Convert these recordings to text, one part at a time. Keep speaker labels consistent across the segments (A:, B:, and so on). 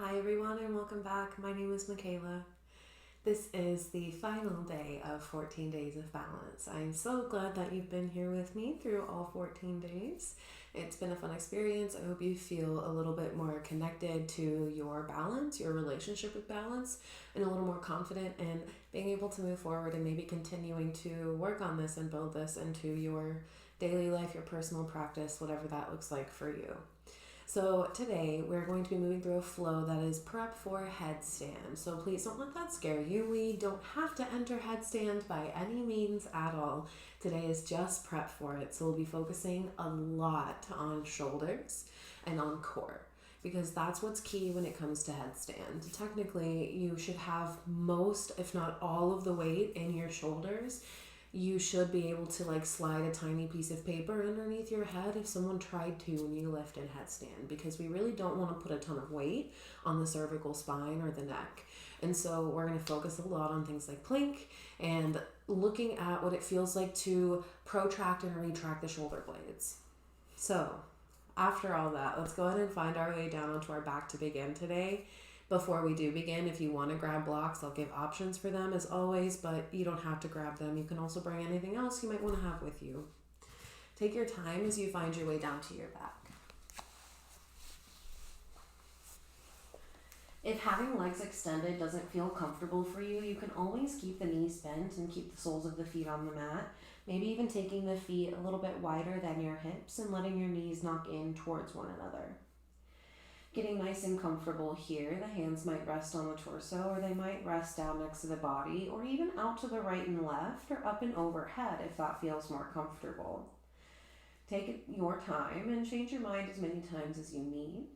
A: Hi everyone and welcome back. My name is Micaela. This is the final day of 14 days of balance. I'm so glad that you've been here with me through all 14 days. It's been a fun experience. I hope you feel a little bit more connected to your balance, your relationship with balance, and a little more confident in being able to move forward and maybe continuing to work on this and build this into your daily life, your personal practice, whatever that looks like for you. So today we're going to be moving through a flow that is prep for headstand. So please don't let that scare you. We don't have to enter headstand by any means at all. Today is just prep for it. So we'll be focusing a lot on shoulders and on core, because that's what's key when it comes to headstand. Technically, you should have most, if not all, of the weight in your shoulders. You should be able to slide a tiny piece of paper underneath your head if someone tried to when you lift in headstand, because we really don't want to put a ton of weight on the cervical spine or the neck. And so we're going to focus a lot on things like plank and looking at what it feels like to protract and retract the shoulder blades. So after all that, let's go ahead and find our way down onto our back to begin today. Before we do begin, if you want to grab blocks, I'll give options for them as always, but you don't have to grab them. You can also bring anything else you might want to have with you. Take your time as you find your way down to your back. If having legs extended doesn't feel comfortable for you, you can always keep the knees bent and keep the soles of the feet on the mat. Maybe even taking the feet a little bit wider than your hips and letting your knees knock in towards one another. Getting nice and comfortable here, the hands might rest on the torso, or they might rest down next to the body, or even out to the right and left, or up and overhead if that feels more comfortable. Take your time and change your mind as many times as you need.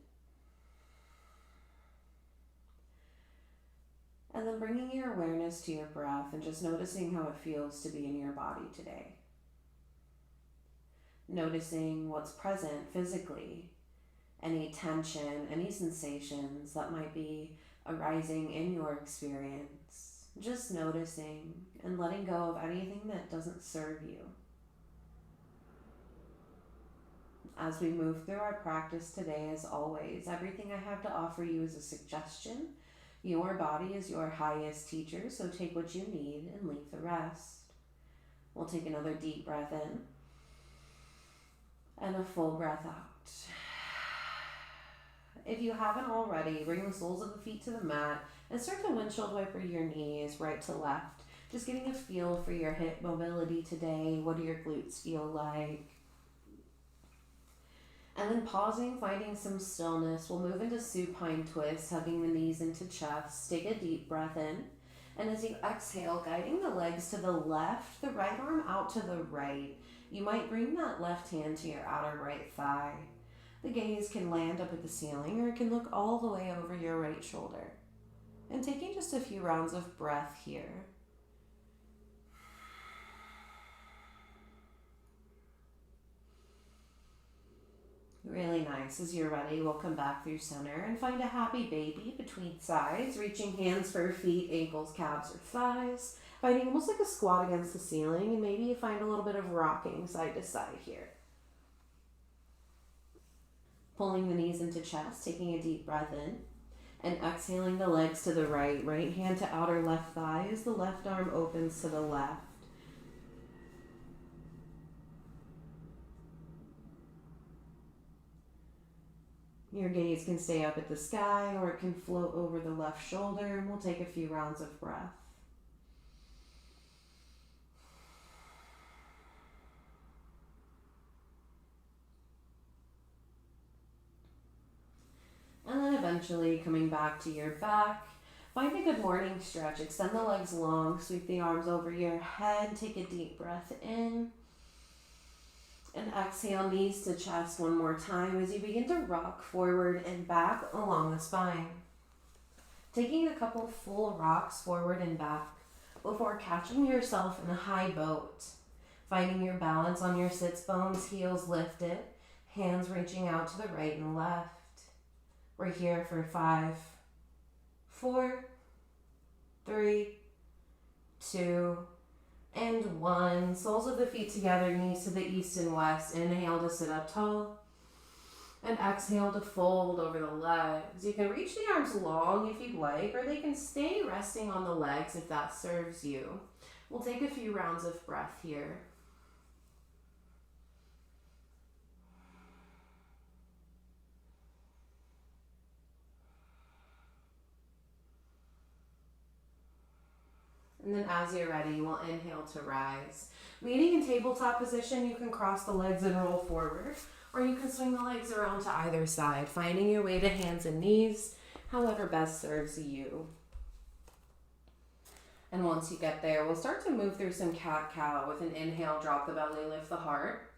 A: And then bringing your awareness to your breath and just noticing how it feels to be in your body today. Noticing what's present physically. Any tension, any sensations that might be arising in your experience. Just noticing and letting go of anything that doesn't serve you. As we move through our practice today, as always, everything I have to offer you is a suggestion. Your body is your highest teacher, so take what you need and leave the rest. We'll take another deep breath in and a full breath out. If you haven't already, bring the soles of the feet to the mat and start to windshield wiper your knees right to left. Just getting a feel for your hip mobility today. What do your glutes feel like? And then pausing, finding some stillness. We'll move into supine twist, hugging the knees into chest. Take a deep breath in. And as you exhale, guiding the legs to the left, the right arm out to the right. You might bring that left hand to your outer right thigh. The gaze can land up at the ceiling, or it can look all the way over your right shoulder. And taking just a few rounds of breath here. Really nice. As you're ready, we'll come back through center and find a happy baby between sides, reaching hands for feet, ankles, calves, or thighs. Finding almost like a squat against the ceiling, and maybe you find a little bit of rocking side to side here. Pulling the knees into chest, taking a deep breath in, and exhaling the legs to the right. Right hand to outer left thigh as the left arm opens to the left. Your gaze can stay up at the sky, or it can float over the left shoulder, and we'll take a few rounds of breath. And then eventually coming back to your back, find a good morning stretch. Extend the legs long, sweep the arms over your head, take a deep breath in, and exhale, knees to chest one more time as you begin to rock forward and back along the spine. Taking a couple full rocks forward and back before catching yourself in a high boat. Finding your balance on your sits bones, heels lifted, hands reaching out to the right and left. We're here for 5, 4, 3, 2, and 1. Soles of the feet together, knees to the east and west. Inhale to sit up tall. And exhale to fold over the legs. You can reach the arms long if you'd like, or they can stay resting on the legs if that serves you. We'll take a few rounds of breath here. And then as you're ready, we'll inhale to rise. Meeting in tabletop position, you can cross the legs and roll forward, or you can swing the legs around to either side, finding your way to hands and knees, however best serves you. And once you get there, we'll start to move through some cat-cow. With an inhale, drop the belly, lift the heart.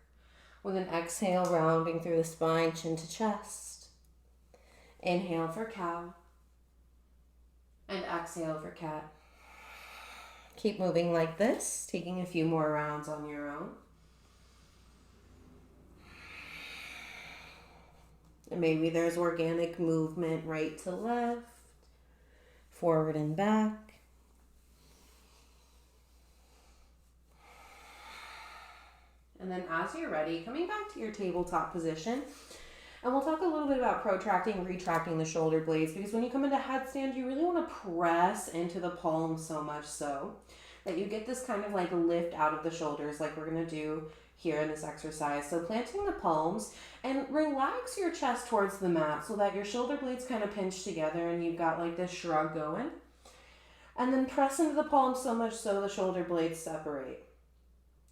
A: With an exhale, rounding through the spine, chin to chest. Inhale for cow. And exhale for cat. Keep moving like this, taking a few more rounds on your own. And maybe there's organic movement right to left, forward and back. And then as you're ready, coming back to your tabletop position, and we'll talk a little bit about protracting, retracting the shoulder blades, because when you come into headstand, you really want to press into the palms so much so that you get this kind of like lift out of the shoulders like we're going to do here in this exercise. So planting the palms and relax your chest towards the mat so that your shoulder blades kind of pinch together and you've got like this shrug going. And then press into the palms so much so the shoulder blades separate.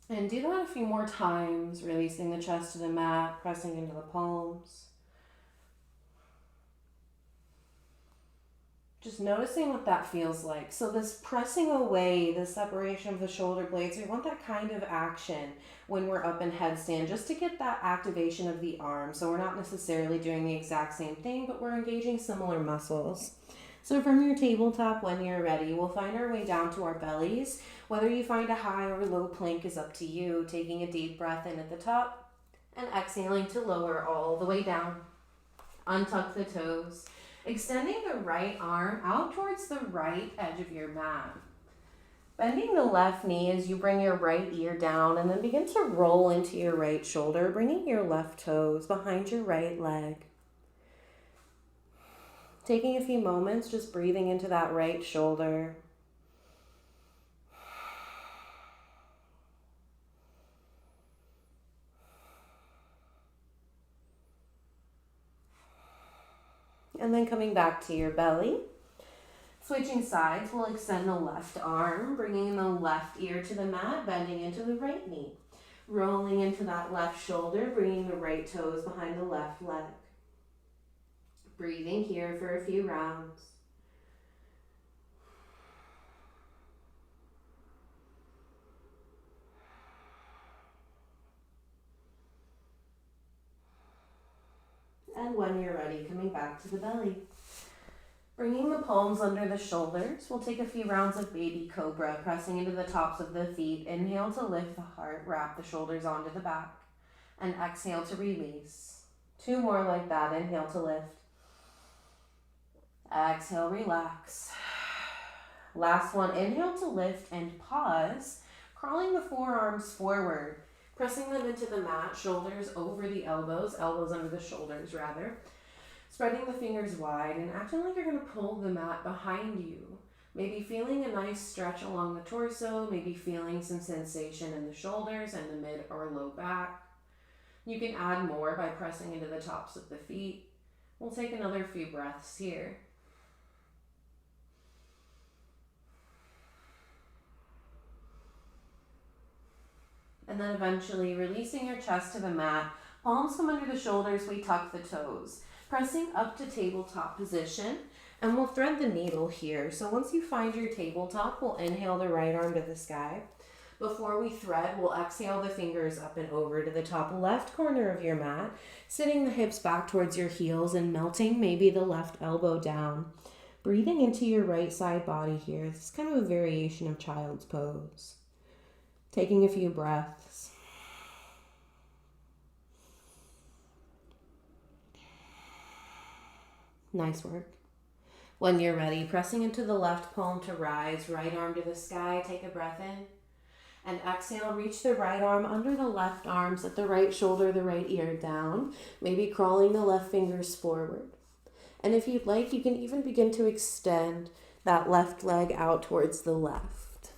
A: And do that a few more times, releasing the chest to the mat, pressing into the palms. Just noticing what that feels like. So this pressing away, the separation of the shoulder blades, we want that kind of action when we're up in headstand, just to get that activation of the arm. So we're not necessarily doing the exact same thing, but we're engaging similar muscles. So from your tabletop, when you're ready, we'll find our way down to our bellies. Whether you find a high or low plank is up to you. Taking a deep breath in at the top and exhaling to lower all the way down. Untuck the toes. Extending the right arm out towards the right edge of your mat. Bending the left knee as you bring your right ear down and then begin to roll into your right shoulder, bringing your left toes behind your right leg. Taking a few moments, just breathing into that right shoulder. And then coming back to your belly. Switching sides, we'll extend the left arm, bringing the left ear to the mat, bending into the right knee. Rolling into that left shoulder, bringing the right toes behind the left leg. Breathing here for a few rounds. And when you're ready, coming back to the belly. Bringing the palms under the shoulders, we'll take a few rounds of baby cobra, pressing into the tops of the feet. Inhale to lift the heart, wrap the shoulders onto the back, and exhale to release. 2 more like that. Inhale to lift. Exhale, relax. Last one, inhale to lift and pause, crawling the forearms forward, pressing them into the mat, shoulders over the elbows under the shoulders rather. Spreading the fingers wide and acting like you're going to pull the mat behind you. Maybe feeling a nice stretch along the torso, maybe feeling some sensation in the shoulders and the mid or low back. You can add more by pressing into the tops of the feet. We'll take another few breaths here. And then eventually releasing your chest to the mat, palms come under the shoulders, we tuck the toes. Pressing up to tabletop position, and we'll thread the needle here. So once you find your tabletop, we'll inhale the right arm to the sky. Before we thread, we'll exhale the fingers up and over to the top left corner of your mat, sitting the hips back towards your heels and melting maybe the left elbow down. Breathing into your right side body here. This is kind of a variation of child's pose. Taking a few breaths. Nice work. When you're ready, pressing into the left palm to rise, right arm to the sky, take a breath in. And exhale, reach the right arm under the left arm, set the right shoulder, the right ear down, maybe crawling the left fingers forward. And if you'd like, you can even begin to extend that left leg out towards the left.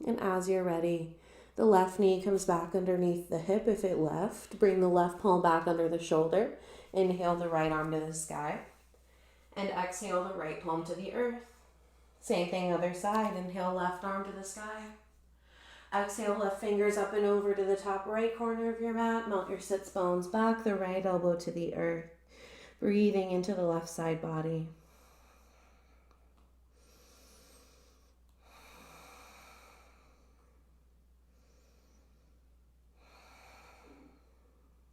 A: And as you're ready, the left knee comes back underneath the hip if it left. Bring the left palm back under the shoulder. Inhale the right arm to the sky. And exhale the right palm to the earth. Same thing, other side. Inhale left arm to the sky. Exhale left fingers up and over to the top right corner of your mat. Melt your sits bones back, the right elbow to the earth. Breathing into the left side body.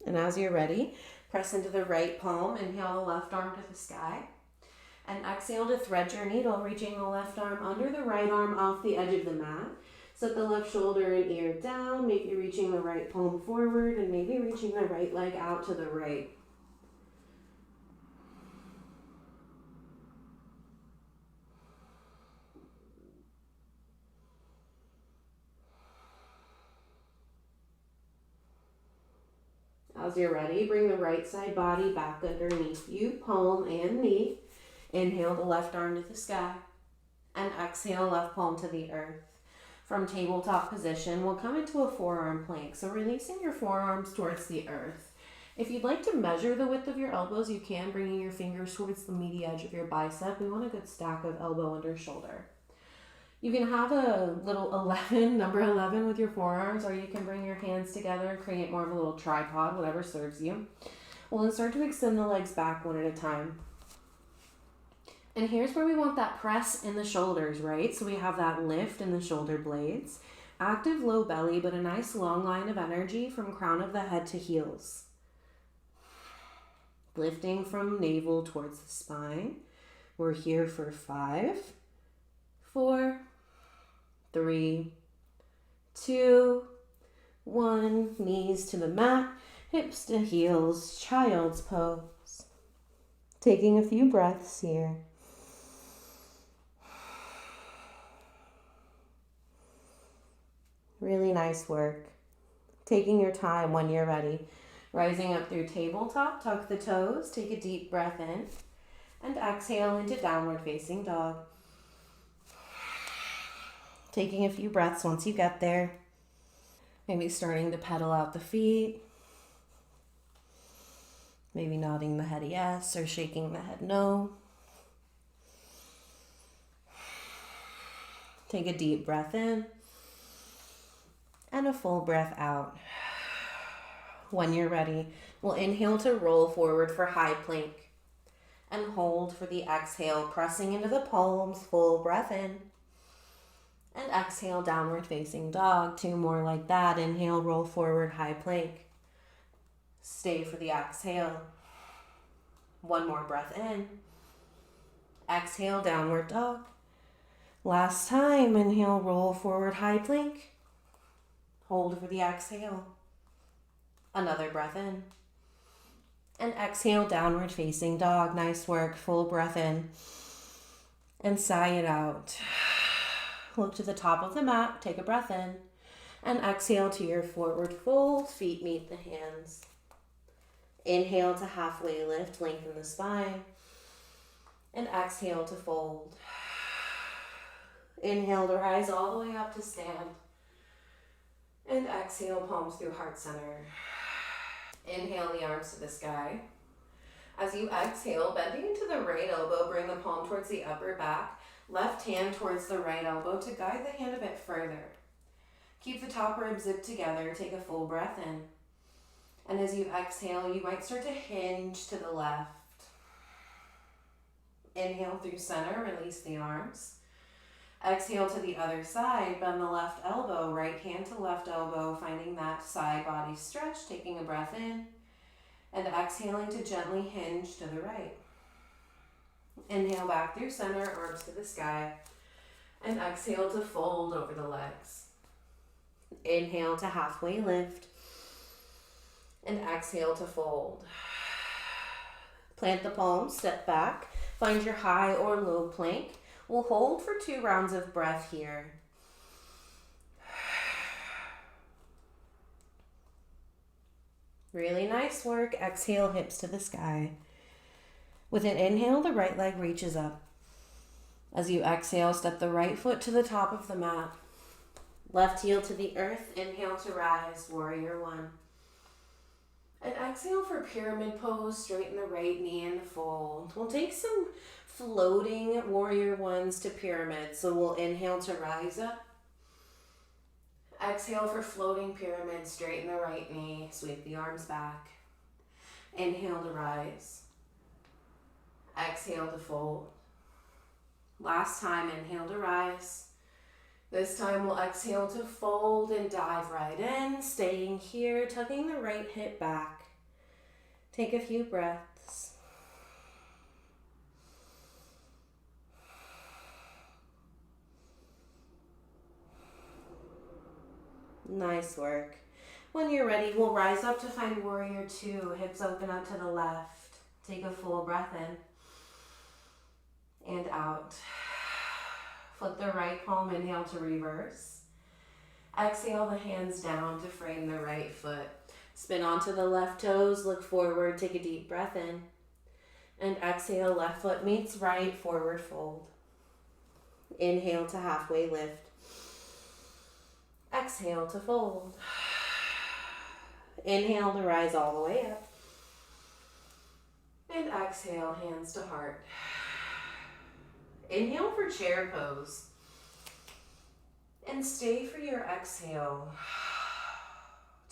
A: And as you're ready, press into the right palm. Inhale the left arm to the sky. And exhale to thread your needle, reaching the left arm under the right arm off the edge of the mat. Set the left shoulder and ear down, maybe reaching the right palm forward and maybe reaching the right leg out to the right. As you're ready, bring the right side body back underneath you, palm and knee. Inhale the left arm to the sky and exhale left palm to the earth. From tabletop position, we'll come into a forearm plank. So releasing your forearms towards the earth. If you'd like to measure the width of your elbows, you can, bringing your fingers towards the meaty edge of your bicep. We want a good stack of elbow under shoulder. You can have a little 11, number 11 with your forearms, or you can bring your hands together and create more of a little tripod, whatever serves you. We'll then start to extend the legs back one at a time. And here's where we want that press in the shoulders, right? So we have that lift in the shoulder blades, active low belly, but a nice long line of energy from crown of the head to heels. Lifting from navel towards the spine. We're here for 5, 4, 3, 2, 1. Knees to the mat, hips to heels, child's pose. Taking a few breaths here. Really nice work. Taking your time when you're ready. Rising up through tabletop, tuck the toes, take a deep breath in, and exhale into downward facing dog. Taking a few breaths once you get there. Maybe starting to pedal out the feet. Maybe nodding the head yes or shaking the head no. Take a deep breath in and a full breath out. When you're ready, we'll inhale to roll forward for high plank and hold for the exhale, pressing into the palms, full breath in. And exhale, downward facing dog. 2 more like that. Inhale, roll forward, high plank. Stay for the exhale. 1 more breath in. Exhale, downward dog. Last time, inhale, roll forward, high plank. Hold for the exhale. Another breath in. And exhale, downward facing dog. Nice work. Full breath in. And sigh it out. Look to the top of the mat. Take a breath in. And exhale to your forward fold. Feet meet the hands. Inhale to halfway lift. Lengthen the spine. And exhale to fold. Inhale to rise all the way up to stand. And exhale, palms through heart center. Inhale the arms to the sky. As you exhale, bending into the right elbow, bring the palm towards the upper back. Left hand towards the right elbow to guide the hand a bit further. Keep the top ribs zipped together. Take a full breath in. And as you exhale, you might start to hinge to the left. Inhale through center, release the arms. Exhale to the other side, bend the left elbow, right hand to left elbow, finding that side body stretch, taking a breath in, and exhaling to gently hinge to the right. Inhale back through center, arms to the sky, and exhale to fold over the legs. Inhale to halfway lift, And exhale to fold. Plant the palms, step back. Find your high or low plank. We'll hold for 2 rounds of breath here. Really nice work. Exhale, hips to the sky. With an inhale, the right leg reaches up. As you exhale, step the right foot to the top of the mat. Left heel to the earth. Inhale to rise, warrior one. And exhale for pyramid pose. Straighten the right knee and fold. We'll take some floating warrior ones to pyramid. So we'll inhale to rise up. Exhale for floating pyramid. Straighten the right knee. Sweep the arms back. Inhale to rise. Exhale to fold. Last time, inhale to rise. This time we'll exhale to fold and dive right in, staying here, tucking the right hip back. Take a few breaths. Nice work. When you're ready, we'll rise up to find warrior two. Hips open up to the left. Take a full breath in and out. Flip the right palm, inhale to reverse. Exhale the hands down to frame the right foot. Spin onto the left toes, look forward, take a deep breath in. And exhale, left foot meets right, forward fold. Inhale to halfway lift. Exhale to fold. Inhale to rise all the way up. And exhale, hands to heart. Inhale for chair pose. And stay for your exhale.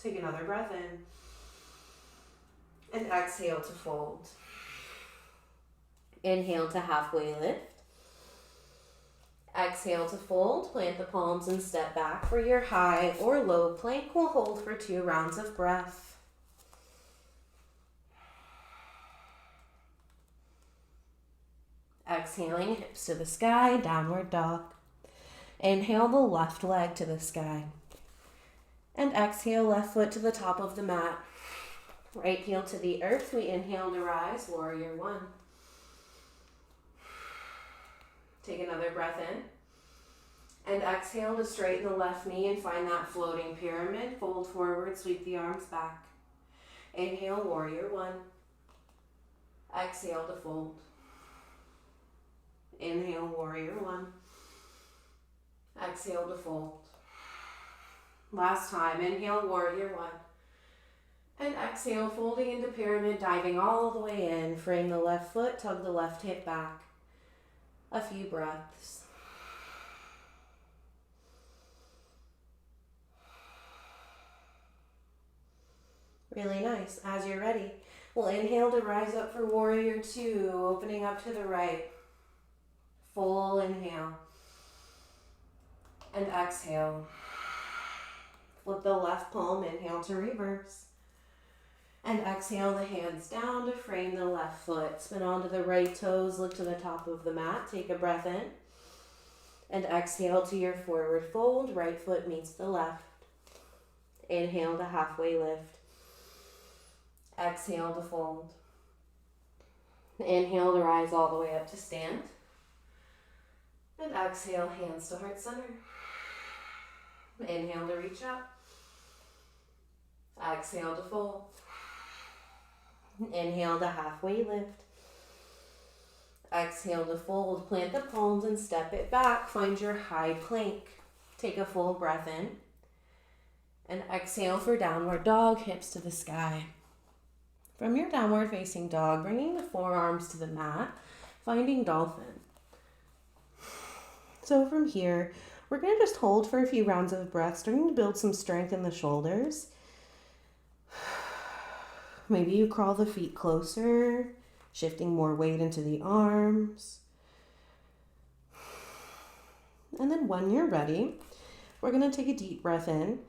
A: Take another breath in. And exhale to fold. Inhale to halfway lift. Exhale to fold. Plant the palms and step back for your high or low plank. We'll hold for 2 rounds of breath. Exhaling, hips to the sky, downward dog. Inhale the left leg to the sky. And exhale, left foot to the top of the mat. Right heel to the earth. We inhale to rise, warrior one. Take another breath in. And exhale to straighten the left knee and find that floating pyramid. Fold forward, sweep the arms back. Inhale, warrior one. Exhale to fold. Inhale, warrior one. Exhale to fold. Last time, inhale, warrior one. And exhale, folding into pyramid, diving all the way in. Frame the left foot, tug the left hip back. A few breaths. Really nice. As you're ready, we'll inhale to rise up for warrior two, opening up to the right. Full inhale. And exhale. Flip the left palm, inhale to reverse. And exhale the hands down to frame the left foot. Spin onto the right toes, look to the top of the mat. Take a breath in. And exhale to your forward fold. Right foot meets the left. Inhale to halfway lift. Exhale to fold. Inhale to rise all the way up to stand. And exhale, hands to heart center. Inhale to reach up. Exhale to fold. Inhale to halfway lift. Exhale to fold. Plant the palms and step it back. Find your high plank. Take a full breath in. And exhale for downward dog, hips to the sky. From your downward facing dog, bringing the forearms to the mat, finding dolphin. So from here, we're going to just hold for a few rounds of breath, starting to build some strength in the shoulders. Maybe you crawl the feet closer, shifting more weight into the arms. And then when you're ready, we're going to take a deep breath in.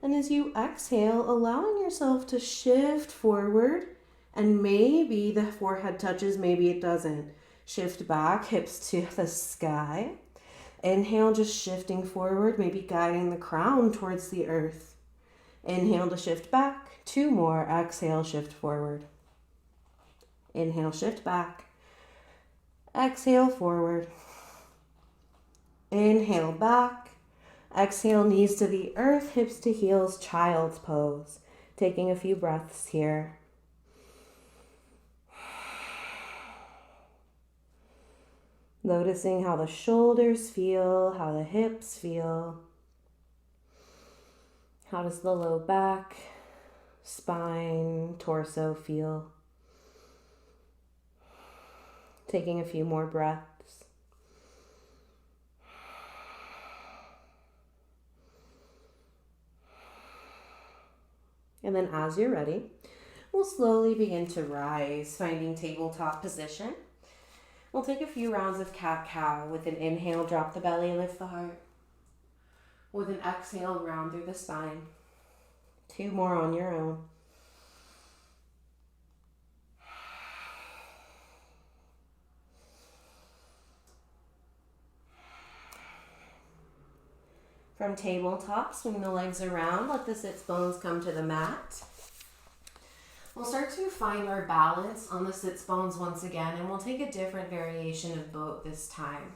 A: And as you exhale, allowing yourself to shift forward, and maybe the forehead touches, maybe it doesn't. Shift back, hips to the sky. Inhale, just shifting forward, maybe guiding the crown towards the earth.
B: Inhale to shift back. 2 more. Exhale, shift forward. Inhale, shift back. Exhale, forward. Inhale, back. Exhale, knees to the earth, hips to heels, child's pose. Taking a few breaths here. Noticing how the shoulders feel, how the hips feel. How does the low back, spine, torso feel? Taking a few more breaths. And then as you're ready, we'll slowly begin to rise, finding tabletop position. We'll take a few rounds of cat-cow. With an inhale, drop the belly, lift the heart. With an exhale, round through the spine. 2 more on your own. From tabletop, swing the legs around, let the sits bones come to the mat. We'll start to find our balance on the sits bones once again, and we'll take a different variation of boat this time.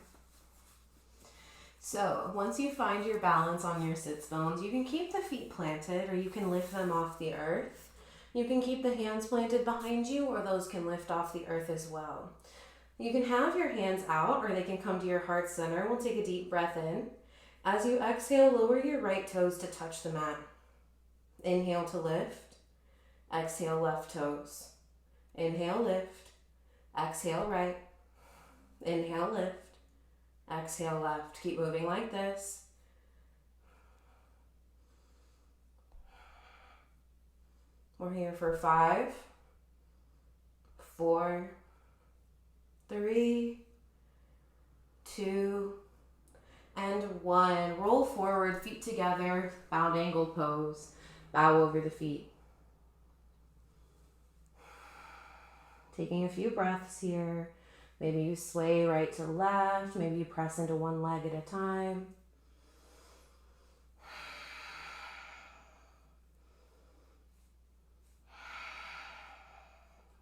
B: So once you find your balance on your sits bones, you can keep the feet planted or you can lift them off the earth. You can keep the hands planted behind you, or those can lift off the earth as well. You can have your hands out or they can come to your heart center. We'll take a deep breath in. As you exhale, lower your right toes to touch the mat. Inhale to lift. Exhale, left toes. Inhale, lift. Exhale, right. Inhale, lift. Exhale, left. Keep moving like this. We're here for 5, 4, 3, 2, and 1. Roll forward, feet together, bound angle pose. Bow over the feet. Taking a few breaths here. Maybe you sway right to left. Maybe you press into one leg at a time.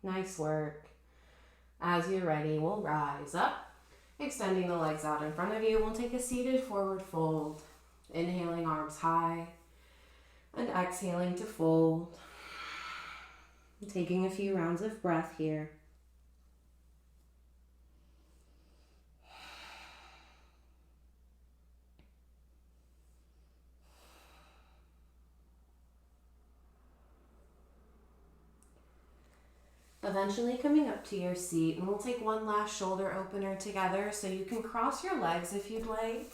B: Nice work. As you're ready, we'll rise up. Extending the legs out in front of you. We'll take a seated forward fold. Inhaling arms high. And exhaling to fold. Taking a few rounds of breath here. Eventually coming up to your seat, and we'll take one last shoulder opener together, so you can cross your legs if you'd like,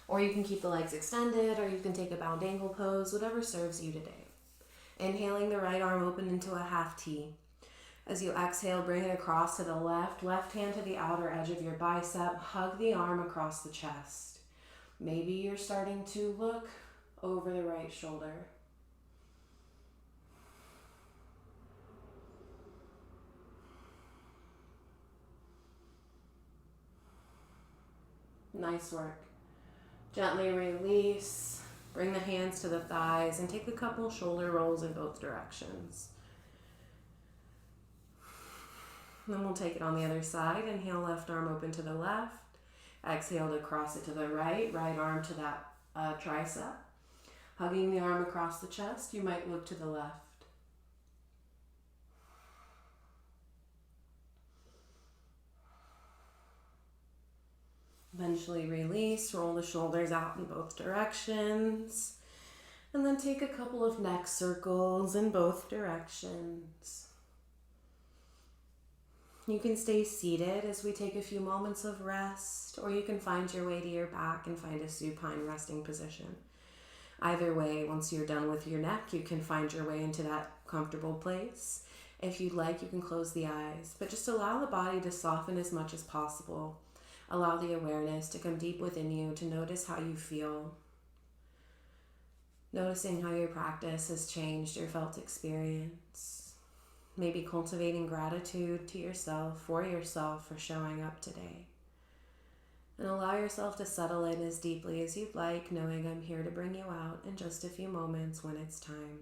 B: or you can keep the legs extended, or you can take a bound angle pose, whatever serves you today. Inhaling the right arm open into a half T. As you exhale, bring it across to the left hand to the outer edge of your bicep, hug the arm across the chest. Maybe you're starting to look over the right shoulder. Nice work. Gently release. Bring the hands to the thighs and take a couple shoulder rolls in both directions. Then we'll take it on the other side. Inhale, left arm open to the left. Exhale to cross it to the right. Right arm to that tricep. Hugging the arm across the chest, you might look to the left. Eventually release, roll the shoulders out in both directions, and then take a couple of neck circles in both directions. You can stay seated as we take a few moments of rest, or you can find your way to your back and find a supine resting position. Either way, once you're done with your neck, you can find your way into that comfortable place. If you'd like, you can close the eyes, but just allow the body to soften as much as possible. Allow the awareness to come deep within you to notice how you feel. Noticing how your practice has changed your felt experience. Maybe cultivating gratitude to yourself, for showing up today.
A: And allow yourself to settle in as deeply as you'd like, knowing I'm here to bring you out in just a few moments when it's time.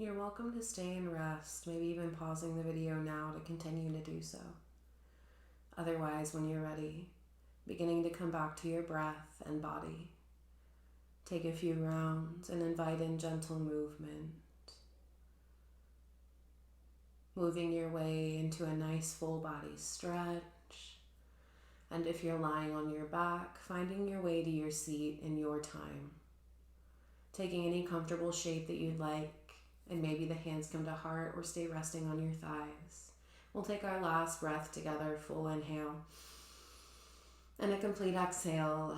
A: You're welcome to stay and rest, maybe even pausing the video now to continue to do so. Otherwise, when you're ready, beginning to come back to your breath and body. Take a few rounds and invite in gentle movement. Moving your way into a nice full body stretch. And if you're lying on your back, finding your way to your seat in your time. Taking any comfortable shape that you'd like, and maybe the hands come to heart or stay resting on your thighs. We'll take our last breath together, full inhale, and a complete exhale.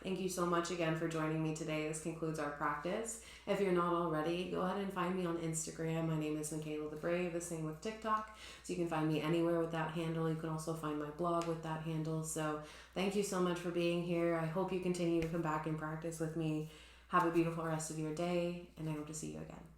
A: Thank you so much again for joining me today. This concludes our practice. If you're not already, go ahead and find me on Instagram. My name is Micaela the Brave, the same with TikTok. So you can find me anywhere with that handle. You can also find my blog with that handle. So thank you so much for being here. I hope you continue to come back and practice with me. Have a beautiful rest of your day, and I hope to see you again.